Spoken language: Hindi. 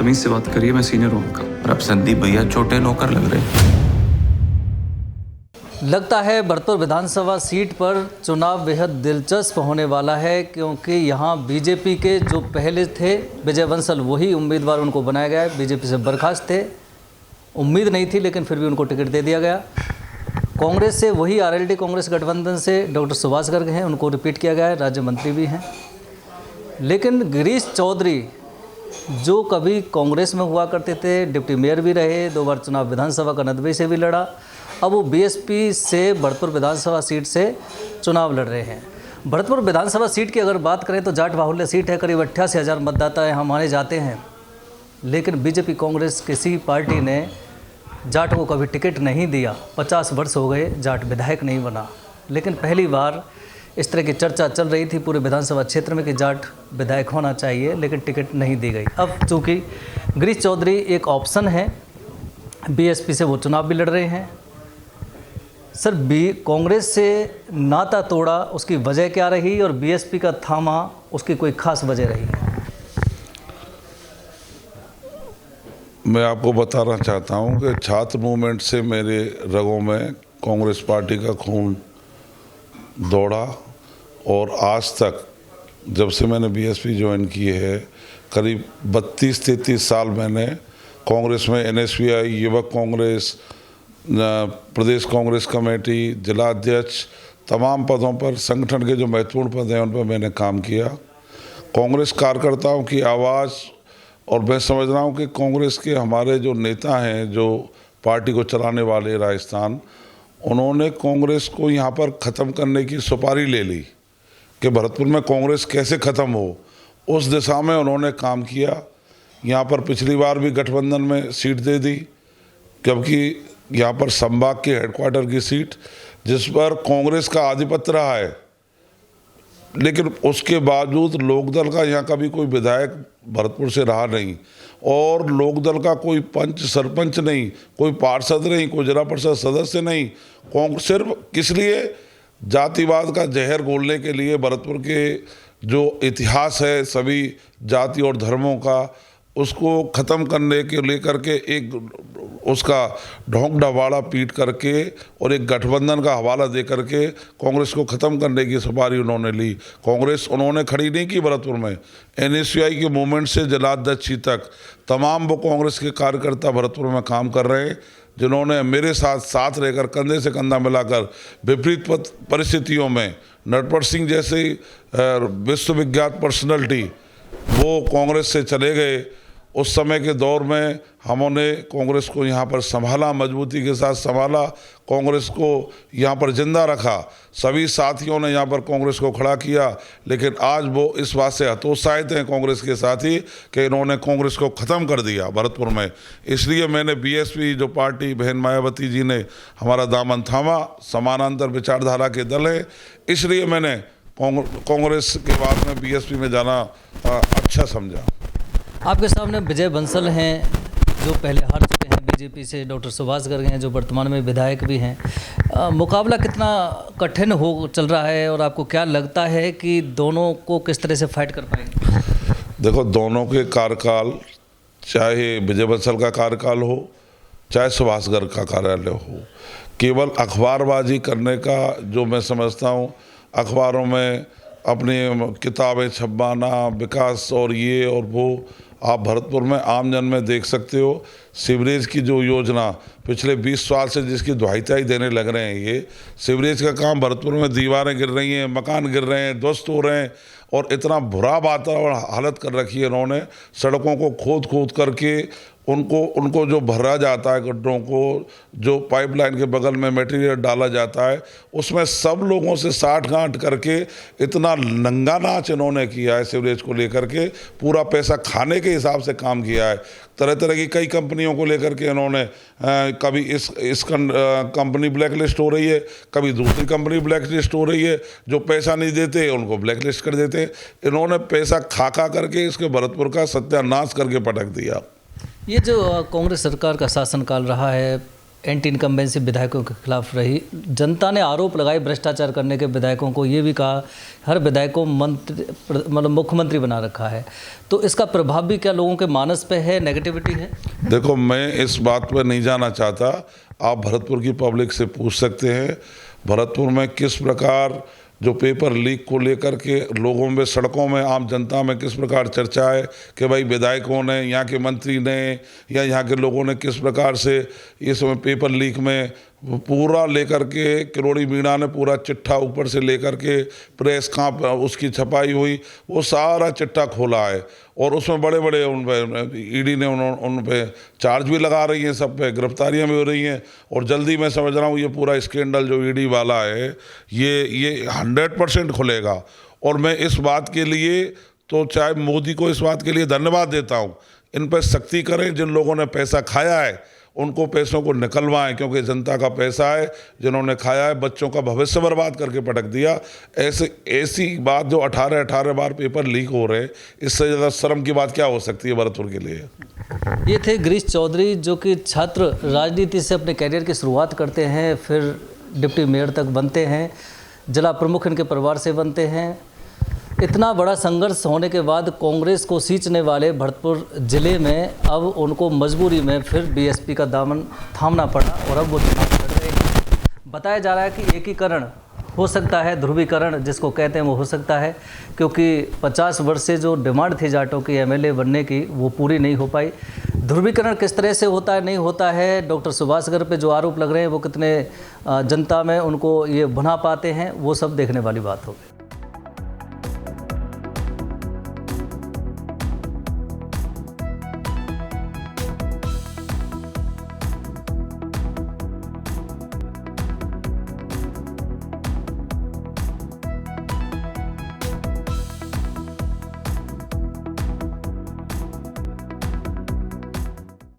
तमीज से बात करिए, मैं सीनियर हूँ आपका। और अब संदीप भैया छोटे नौकर लग रहे हैं। लगता है भरतपुर विधानसभा सीट पर चुनाव बेहद दिलचस्प होने वाला है, क्योंकि यहाँ बीजेपी के जो पहले थे विजय बंसल, वही उम्मीदवार उनको बनाया गया है। बीजेपी से बर्खास्त थे, उम्मीद नहीं थी लेकिन फिर भी उनको टिकट दे दिया गया। कांग्रेस से वही आरएलडी कांग्रेस गठबंधन से डॉक्टर सुभाष गर्ग हैं, उनको रिपीट किया गया है, राज्य मंत्री भी हैं। लेकिन गिरीश चौधरी जो कभी कांग्रेस में हुआ करते थे, डिप्टी मेयर भी रहे, 2 बार चुनाव विधानसभा का नदबई से भी लड़ा, अब वो बीएसपी से भरतपुर विधानसभा सीट से चुनाव लड़ रहे हैं। भरतपुर विधानसभा सीट की अगर बात करें तो जाट बाहुल्य सीट है, करीब 88,000 मतदाता यहाँ माने जाते हैं। लेकिन बीजेपी कांग्रेस किसी पार्टी ने जाट को कभी टिकट नहीं दिया। 50 वर्ष हो गए जाट विधायक नहीं बना, लेकिन पहली बार इस तरह की चर्चा चल रही थी पूरे विधानसभा क्षेत्र में कि जाट विधायक होना चाहिए, लेकिन टिकट नहीं दी गई। अब चूँकि गिरीश चौधरी एक ऑप्शन है, बीएसपी से वो चुनाव भी लड़ रहे हैं। सर, कांग्रेस से नाता तोड़ा, उसकी वजह क्या रही, और बीएसपी का थामा, उसकी कोई खास वजह रही? मैं आपको बताना चाहता हूं कि छात्र मूवमेंट से मेरे रगों में कांग्रेस पार्टी का खून दौड़ा, और आज तक जब से मैंने बीएसपी ज्वाइन की है, करीब 32-33 साल मैंने कांग्रेस में एनएसयूआई, युवक कांग्रेस, प्रदेश कांग्रेस कमेटी, जिला अध्यक्ष, तमाम पदों पर, संगठन के जो महत्वपूर्ण पद हैं उन पर मैंने काम किया। कांग्रेस कार्यकर्ताओं की आवाज़, और मैं समझ रहा हूँ कि कांग्रेस के हमारे जो नेता हैं, जो पार्टी को चलाने वाले राजस्थान, उन्होंने कांग्रेस को यहाँ पर ख़त्म करने की सुपारी ले ली कि भरतपुर में कांग्रेस कैसे ख़त्म हो, उस दिशा में उन्होंने काम किया। यहाँ पर पिछली बार भी गठबंधन में सीट दे दी, जबकि यहाँ पर संभाग के हेडक्वार्टर की सीट जिस पर कांग्रेस का आधिपत्य रहा है, लेकिन उसके बावजूद लोकदल का यहाँ कभी कोई विधायक भरतपुर से रहा नहीं, और लोकदल का कोई पंच सरपंच नहीं, कोई पार्षद नहीं, कोई जिला परिषद सदस्य नहीं। कांग्रेस सिर्फ किस लिए? जातिवाद का जहर घोलने के लिए। भरतपुर के जो इतिहास है सभी जाति और धर्मों का, उसको ख़त्म करने के लेकर के एक उसका ढोंक ढवाड़ा पीट करके और एक गठबंधन का हवाला दे करके कांग्रेस को ख़त्म करने की सुपारी उन्होंने ली। कांग्रेस उन्होंने खड़ी नहीं की भरतपुर में। एनएसयूआई के मूवमेंट से जिलाध्यक्ष तक तमाम वो कांग्रेस के कार्यकर्ता भरतपुर में काम कर रहे हैं, जिन्होंने मेरे साथ रहकर कंधे से कंधा मिलाकर विपरीत परिस्थितियों में नटवर सिंह जैसे विश्वविख्यात पर्सनैलिटी वो कांग्रेस से चले गए। उस समय के दौर में हमने कांग्रेस को यहाँ पर संभाला, मजबूती के साथ संभाला, कांग्रेस को यहाँ पर जिंदा रखा। सभी साथियों ने यहाँ पर कांग्रेस को खड़ा किया, लेकिन आज वो इस बात से हतोत्साहित हैं कांग्रेस के साथी कि इन्होंने कांग्रेस को ख़त्म कर दिया भरतपुर में। इसलिए मैंने बीएसपी जो पार्टी बहन मायावती जी ने हमारा दामन थामा, समानांतर विचारधारा के दल है, इसलिए मैंने कांग्रेस के बाद में बीएसपी में जाना अच्छा समझा। आपके सामने विजय बंसल हैं, जो पहले हार चुके हैं बीजेपी से, डॉक्टर सुभाष गर्ग हैं जो वर्तमान में विधायक भी हैं। मुकाबला कितना कठिन हो चल रहा है, और आपको क्या लगता है कि दोनों को किस तरह से फाइट कर पाएंगे? देखो, दोनों के कार्यकाल, चाहे विजय बंसल का कार्यकाल हो, चाहे सुभाष गर्ग का कार्यालय हो, केवल अखबारबाजी करने का, जो मैं समझता हूँ अखबारों में अपनी किताबें छपवाना, विकास और ये और वो, आप भरतपुर में आम जन में देख सकते हो। सीवरेज की जो योजना पिछले 20 साल से जिसकी दुहाई देने लग रहे हैं, ये सीवरेज का काम भरतपुर में दीवारें गिर रही हैं, मकान गिर रहे हैं, ध्वस्त हो रहे हैं, और इतना बुरा वातावरण हालत कर रखी है इन्होंने। सड़कों को खोद करके उनको जो भरा जाता है, गड्ढों को जो पाइपलाइन के बगल में मटेरियल डाला जाता है, उसमें सब लोगों से साठ गांठ करके इतना नंगा नाच इन्होंने किया है। सीवरेज को लेकर के पूरा पैसा खाने के हिसाब से काम किया है। तरह तरह की कई कंपनियों को लेकर के इन्होंने कभी इस कंपनी ब्लैक लिस्ट हो रही है, कभी दूसरी कंपनी ब्लैक लिस्ट हो रही है। जो पैसा नहीं देते उनको ब्लैक लिस्ट कर देते हैं। इन्होंने पैसा खा करके इसके भरतपुर का सत्यानाश करके पटक दिया। ये जो कांग्रेस सरकार का शासनकाल रहा है, एंटी इनकम्बेंसी विधायकों के खिलाफ रही। जनता ने आरोप लगाए भ्रष्टाचार करने के विधायकों को, ये भी कहा हर विधायक को मुख्यमंत्री बना रखा है। तो इसका प्रभाव भी क्या लोगों के मानस पे है, नेगेटिविटी है? देखो, मैं इस बात पर नहीं जाना चाहता। आप भरतपुर की पब्लिक से पूछ सकते हैं भरतपुर में किस प्रकार जो पेपर लीक को लेकर के लोगों में, सड़कों में, आम जनता में किस प्रकार चर्चा है कि भाई विधायकों ने, यहाँ के मंत्री ने या यहाँ के लोगों ने किस प्रकार से इस समय पेपर लीक में पूरा लेकर के, किरोड़ी मीणा ने पूरा चिट्ठा ऊपर से लेकर के प्रेस कहाँ उसकी छपाई हुई, वो सारा चिट्ठा खोला है और उसमें बड़े बड़े उन पे ईडी ने उन पे चार्ज भी लगा रही हैं, सब पे गिरफ्तारियां भी हो रही हैं। और जल्दी मैं समझ रहा हूँ ये पूरा स्कैंडल जो ईडी वाला है ये 100% खुलेगा। और मैं इस बात के लिए तो चाहे मोदी को इस बात के लिए धन्यवाद देता हूँ, इन पर सख्ती करें। जिन लोगों ने पैसा खाया है उनको पैसों को निकलवाएं, क्योंकि जनता का पैसा है जिन्होंने खाया है, बच्चों का भविष्य बर्बाद करके पटक दिया। ऐसी बात जो 18 बार पेपर लीक हो रहे हैं, इससे ज़्यादा शर्म की बात क्या हो सकती है भरतपुर के लिए? ये थे गिरीश चौधरी, जो कि छात्र राजनीति से अपने कैरियर की शुरुआत करते हैं, फिर डिप्टी मेयर तक बनते हैं, जिला प्रमुख इनके परिवार से बनते हैं। इतना बड़ा संघर्ष होने के बाद कांग्रेस को सींचने वाले भरतपुर ज़िले में अब उनको मजबूरी में फिर बीएसपी का दामन थामना पड़ा और अब वो चुनाव लड़ रहे हैं। बताया जा रहा है कि एकीकरण हो सकता है, ध्रुवीकरण जिसको कहते हैं वो हो सकता है, क्योंकि 50 वर्ष से जो डिमांड थी जाटों की एमएलए बनने की वो पूरी नहीं हो पाई। ध्रुवीकरण किस तरह से होता है, नहीं होता है, डॉक्टर सुभाष गर्ग पे जो आरोप लग रहे हैं वो कितने जनता में उनको ये बना पाते हैं, वो सब देखने वाली बात होगी।